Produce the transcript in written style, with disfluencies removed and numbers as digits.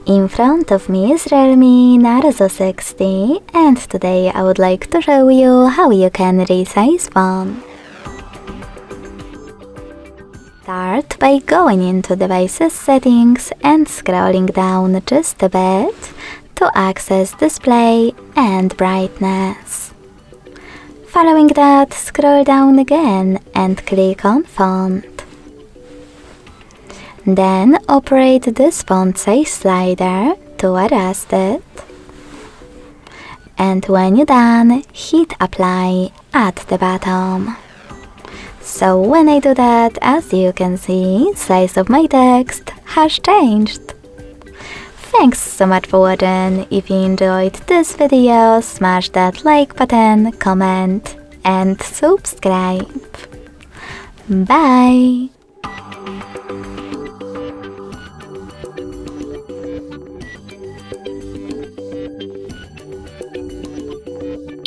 In front of me is REALME Narzo 60, and today I would like to show you how you can resize font. Start by going into Devices Settings and scrolling down just a bit to access Display and Brightness. Following that, scroll down again and click on Font. Then operate this font size slider to adjust it. And when you're done, hit Apply at the bottom. So when I do that, as you can see, size of my text has changed. Thanks so much for watching. If you enjoyed this video, smash that like button, comment and subscribe. Bye!